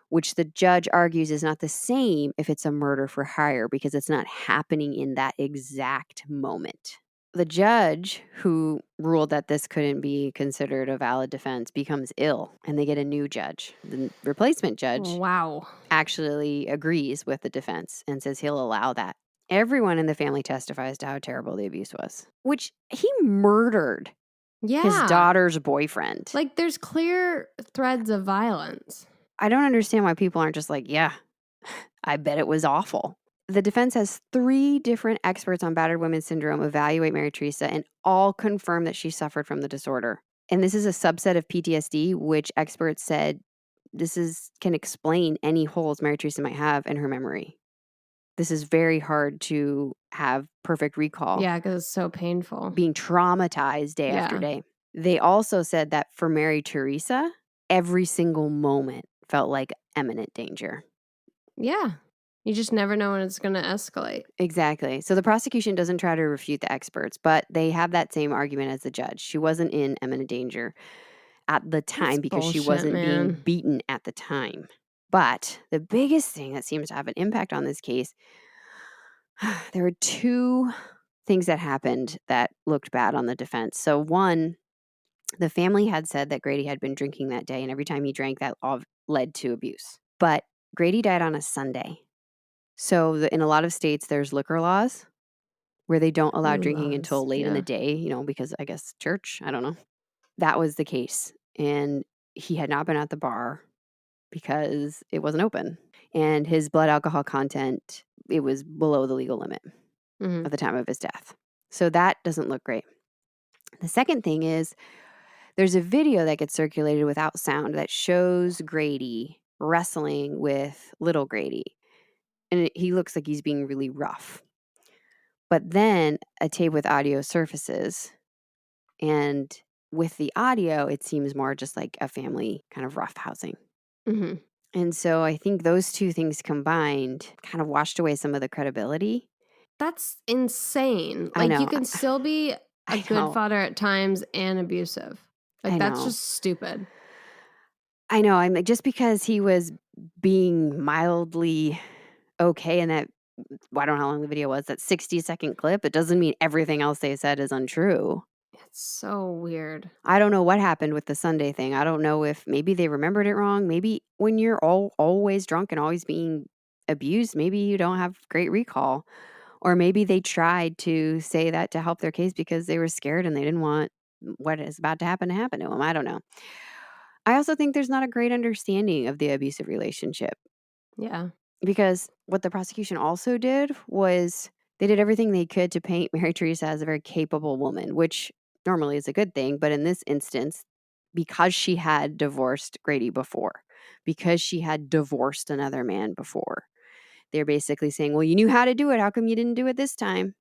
which the judge argues is not the same if it's a murder for hire because it's not happening in that exact moment. The judge who ruled that this couldn't be considered a valid defense becomes ill and they get a new judge. The replacement judge Wow. actually agrees with the defense and says he'll allow that. Everyone in the family testifies to how terrible the abuse was, which he murdered his Yeah. daughter's boyfriend. Like there's clear threads of violence. I don't understand why people aren't just like, yeah, I bet it was awful. The defense has 3 different experts on battered women syndrome evaluate Mary Teresa and all confirm that she suffered from the disorder. And this is a subset of PTSD, which experts said can explain any holes Mary Teresa might have in her memory. This is very hard to have perfect recall, Yeah, because it's so painful. being traumatized day after Yeah. day. They also said that for Mary Teresa, every single moment felt like imminent danger. Yeah. You just never know when it's going to escalate. Exactly. So the prosecution doesn't try to refute the experts, but they have that same argument as the judge. She wasn't in imminent danger at the That's time because she bullshit, wasn't being man. beaten at the time. But the biggest thing that seems to have an impact on this case, there were 2 things that happened that looked bad on the defense. So one, the family had said that Grady had been drinking that day, and every time he drank, that all led to abuse. But Grady died on a Sunday. So in a lot of states, there's liquor laws where they don't allow Ooh, drinking laws. until late in the Yeah. day, because I guess church, I don't know. That was the case. And he had not been at the bar because it wasn't open. And his blood alcohol content, it was below the legal limit Mhm. at the time of his death. So that doesn't look great. The second thing is there's a video that gets circulated without sound that shows Grady wrestling with little Grady. And he looks like he's being really rough. But then a tape with audio surfaces. And with the audio, it seems more just like a family kind of roughhousing. Mhm. And so I think those 2 things combined kind of washed away some of the credibility. That's insane. I Like you know. can still be a I good know. father at times and abusive. Like I that's know. just stupid. I know. I'm like, just because he was being mildly okay in that, I don't know how long the video was, that 60-second clip, it doesn't mean everything else they said is untrue. It's so weird. I don't know what happened with the Sunday thing. I don't know if maybe they remembered it wrong. Maybe when you're always drunk and always being abused, maybe you don't have great recall. Or maybe they tried to say that to help their case because they were scared and they didn't want what is about to happen to them. I don't know. I also think there's not a great understanding of the abusive relationship Yeah. because what the prosecution also did was they did everything they could to paint Mary Teresa as a very capable woman, which normally is a good thing. But in this instance, because she had divorced Grady before, because she had divorced another man before. They're basically saying, well, you knew how to do it. How come you didn't do it this time?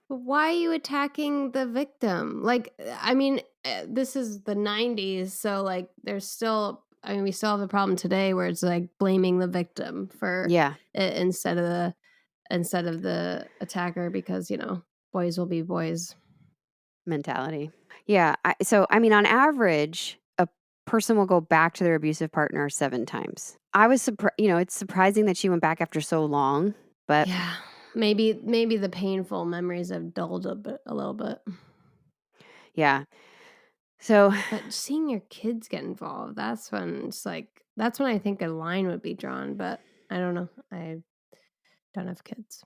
But why are you attacking the victim? Like, I mean, this is the 90s, so like there's still, I mean, we still have the problem today where it's like blaming the victim for Yeah, it instead of the attacker because, you know, boys will be boys. mentality. Yeah. So, I mean, on average, a person will go back to their abusive partner 7 times. I was surprised, it's surprising that she went back after so long, but Yeah. Maybe the painful memories have dulled a little bit. yeah. So, But seeing your kids get involved, that's when it's like that's when I think a line would be drawn, but I don't know. I don't have kids.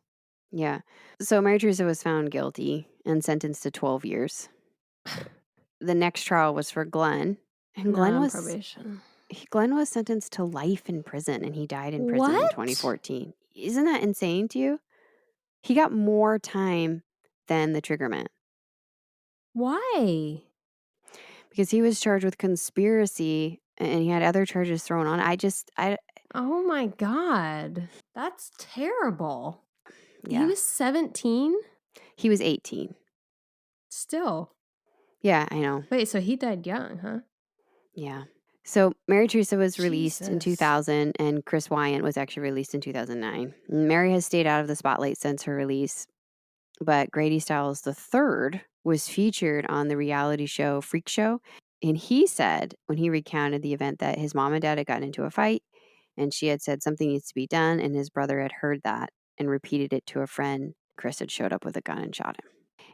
yeah. So, Mary Teresa was found guilty and sentenced to 12 years. The next trial was for Glenn, and Not on probation. Glenn was sentenced to life in prison, and he died in prison in What? 2014. Isn't that insane to you? He got more time than the triggerman Why? because he was charged with conspiracy and he had other charges thrown on. I Oh my god. That's terrible. He yeah. was 17? He was 18. Still. Yeah, I know. Wait, so he died young, huh? Yeah. So Mary Teresa was released in Jesus. 2000 and Chris Wyant was actually released in 2009. Mary has stayed out of the spotlight since her release, but Grady Stiles III was featured on the reality show Freak Show. And he said when he recounted the event that his mom and dad had gotten into a fight and she had said something needs to be done. And his brother had heard that and repeated it to a friend. Chris had showed up with a gun and shot him.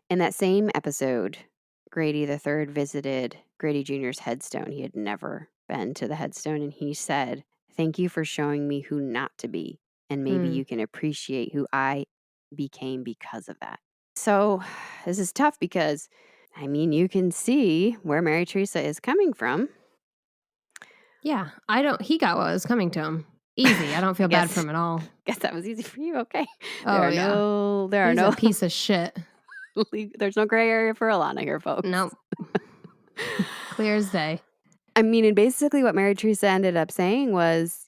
In that same episode, Grady III visited Grady Jr.'s headstone. He had never been to the headstone. And he said, "Thank you for showing me who not to be. And maybe Hmm. you can appreciate who I became because of that." So this is tough because, I mean, you can see where Mary Teresa is coming from. Yeah, he got what was coming to him. Easy. I don't I feel bad for guess him at all. guess that was easy for you. Okay. Oh yeah. There are He's a no piece of shit. there's no gray area for Alana here, folks. Nope. Clear as day. I mean, and basically what Mary Teresa ended up saying was,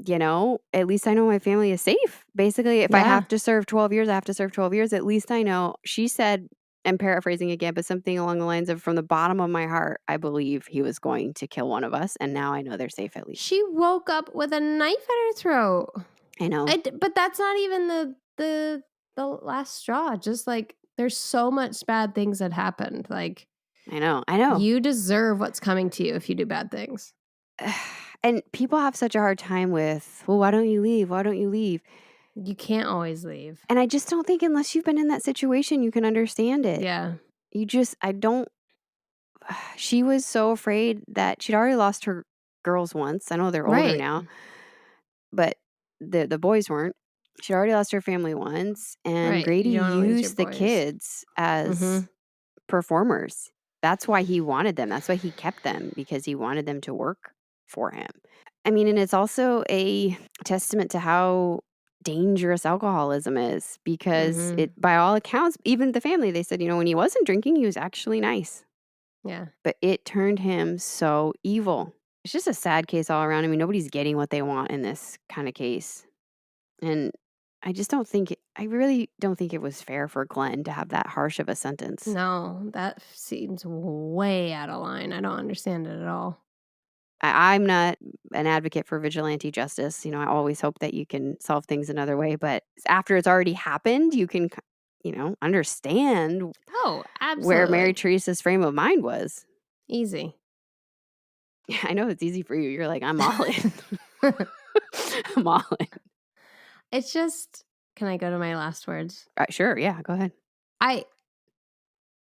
at least I know my family is safe. Basically, if I Yeah. have to serve 12 years, I have to serve 12 years. At least I know. She said, I'm paraphrasing again, but something along the lines of, from the bottom of my heart, I believe he was going to kill one of us. And now I know they're safe at least. She woke up with a knife at her throat. I know. But that's not even the last straw. Just like there's so much bad things that happened. Like I know. I know. you deserve what's coming to you if you do bad things. And people have such a hard time with, well, why don't you leave? Why don't you leave? You can't always leave. And I just don't think unless you've been in that situation, you can understand it. Yeah. I don't. She was so afraid that she'd already lost her girls once. I know they're older Right. now, but the boys weren't. She'd already lost her family once, and Right. Grady You don't want to lose your used the boys. kids as Mm-hmm. performers. That's why he wanted them. That's why he kept them, because he wanted them to work for him. I mean, and it's also a testament to how dangerous alcoholism is, because Mm-hmm. it, by all accounts, even the family, they said, when he wasn't drinking, he was actually nice, Yeah. but it turned him so evil. It's just a sad case all around. I mean, nobody's getting what they want in this kind of case. And I really don't think it was fair for Glenn to have that harsh of a sentence. No, that seems way out of line. I don't understand it at all. I'm not an advocate for vigilante justice. I always hope that you can solve things another way, but after it's already happened, you can, understand Oh, where Mary absolutely. Teresa's frame of mind was. Easy. I know it's easy for you. You're like, I'm all in. I'm all in. It's just, can I go to my last words? Sure. Yeah. Go ahead. I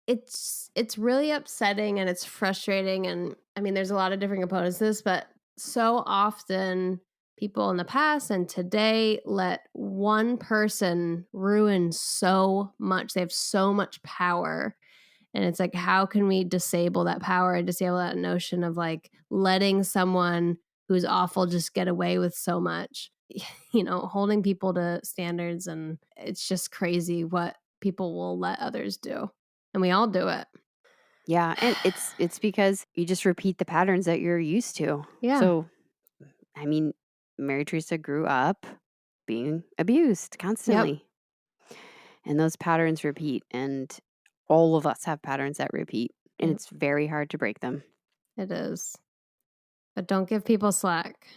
it's really upsetting and it's frustrating, and I mean there's a lot of different components to this, but so often people in the past and today let one person ruin so much. They have so much power. And it's like, how can we disable that power and disable that notion of like letting someone who's awful just get away with so much? Holding people to standards, and it's just crazy what people will let others do. And we all do it. Yeah, and it's because you just repeat the patterns that you're used to. Yeah. So, I mean, Mary Teresa grew up being abused Yep. constantly, and those patterns repeat, and all of us have patterns that repeat, and Yep. it's very hard to break them. It is. But don't give people slack.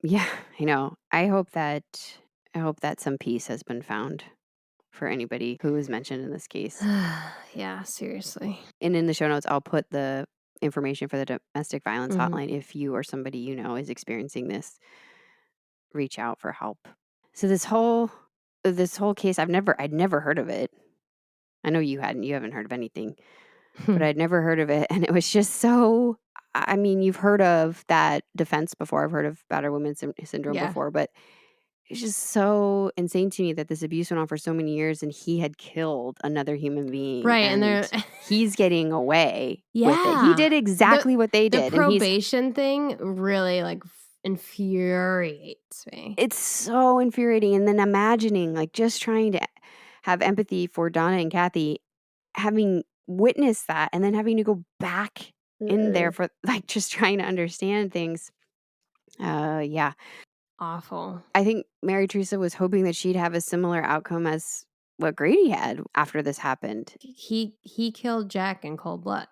Yeah, I know. I hope that some peace has been found for anybody who was mentioned in this case. Yeah, seriously. And in the show notes, I'll put the information for the domestic violence Mhm. hotline. If you or somebody you know is experiencing this, reach out for help. So this whole case, I'd never heard of it. I know you haven't heard of anything, but I'd never heard of it. And it was just so, I mean, you've heard of that defense before. I've heard of battered woman syndrome Yeah. before, but it's just so insane to me that this abuse went on for so many years and he had killed another human being Right, and and they're he's getting away with it. He yeah. did exactly what they The did. And probation thing really, like, infuriates me. it's so infuriating. And then imagining, like, just trying to have empathy for Donna and Kathy, having witnessed that and then having to go back in there Mm-mm. for, like, just trying to understand things. Yeah. Awful. I think Mary Teresa was hoping that she'd have a similar outcome as what Grady had after this happened. He killed Jack in cold blood.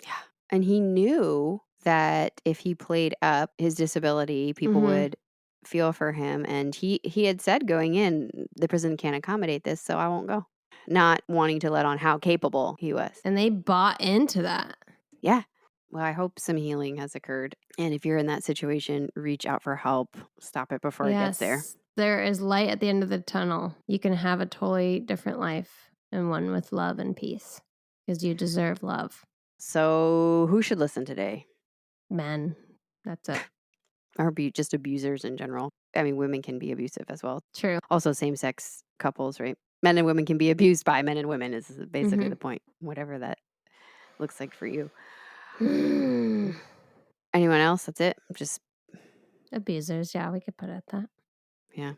Yeah. And he knew that if he played up his disability, people Mhm. would feel for him. And he had said going in, the prison can't accommodate this, so I won't go. Not wanting to let on how capable he was. And they bought into that. Yeah. Well, I hope some healing has occurred. And if you're in that situation, reach out for help. Stop it before it gets there. Yes. There is light at the end of the tunnel. You can have a totally different life and one with love and peace because you deserve love. So, who should listen today? Men. That's it. Or be just abusers in general. I mean, women can be abusive as well. True. Also, same-sex couples, right? Men and women can be abused by men and women is basically Mhm. the point, whatever that looks like for you. Mm. Anyone else? That's it? Just, Abusers. Yeah, we could put it at that. yeah.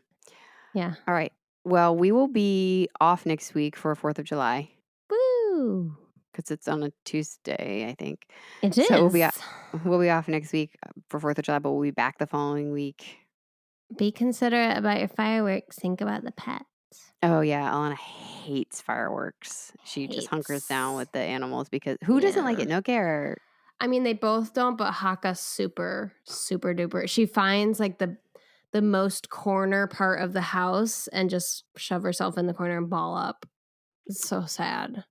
Yeah. All right. Well, we will be off next week for 4th of July Woo. because it's on a Tuesday, I think. It So is. we'll be off next week for 4th of July, but we'll be back the following week. Be considerate about your fireworks. Think about the pets. Oh, yeah. Alana hates fireworks. She just hunkers down Hates. with the animals because who doesn't like Yeah. it? No care. I mean, they both don't, but Haka super, super duper. She finds like the most corner part of the house and just shove herself in the corner and ball up. It's so sad.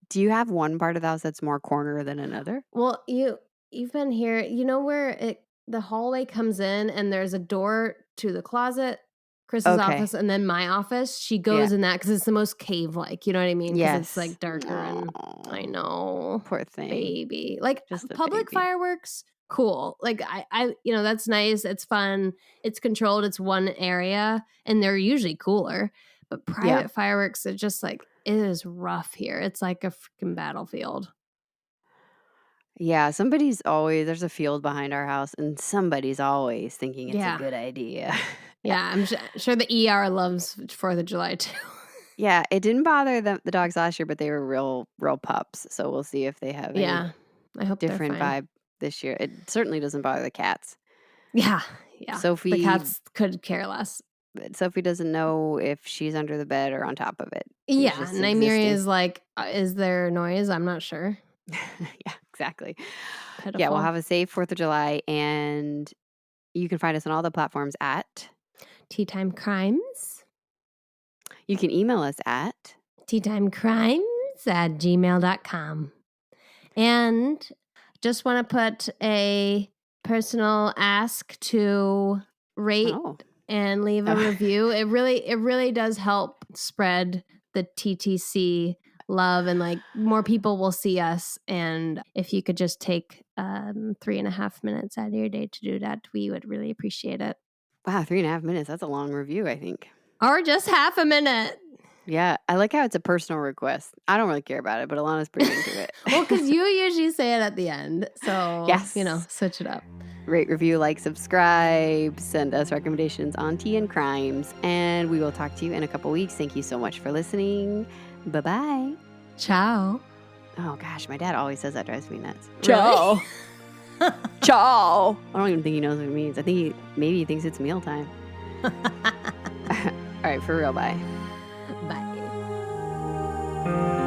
Do you have one part of the house that's more corner than another? Well, you've been here. You know where the hallway comes in and there's a door to the closet, Chris's Okay. office, and then my office. She goes Yeah. in that because it's the most cave-like. You know what I mean? Because it's Yes. like darker and I know, Poor thing. baby. Like Just a public baby. fireworks, cool. Like I, that's nice. It's fun. It's controlled. It's one area, and they're usually cooler. But private fireworks, are just like it is rough here. It's like a freaking battlefield. Yeah, there's a field behind our house, and somebody's always thinking it's a Yeah. good idea. Yeah, I'm sure the ER loves 4th of July too. Yeah, it didn't bother the dogs last year, but they were real pups. So we'll see if they have Yeah, any I hope they're different fine. vibe this year. It certainly doesn't bother the cats. Yeah. The Sophie cats could care less. Sophie doesn't know if she's under the bed or on top of it. She's Yeah, just Nymeria existing. is like, is there noise? I'm not sure. Yeah, exactly. Pitiful. Yeah, we'll have a safe 4th of July, and you can find us on all the platforms at Tea Time Crimes. You can email us at teatimecrimes@gmail.com. And just want to put a personal ask to rate and leave a review. It really does help spread the TTC love, and like more people will see us. And if you could just take 3.5 minutes out of your day to do that, we would really appreciate it. Wow, 3.5 minutes. That's a long review, I think. Or just half a minute. Yeah, I like how it's a personal request. I don't really care about it, but Alana's pretty into it. Well, because you usually say it at the end. So, yes. Switch it up. Rate, review, like, subscribe, send us recommendations on Tea and Crimes, and we will talk to you in a couple weeks. Thank you so much for listening. Bye-bye. Ciao. Oh gosh, my dad always says that, drives me nuts. Really? Ciao. Ciao. I don't even think he knows what it means. I think maybe he thinks it's mealtime. All right, for real, bye. Bye.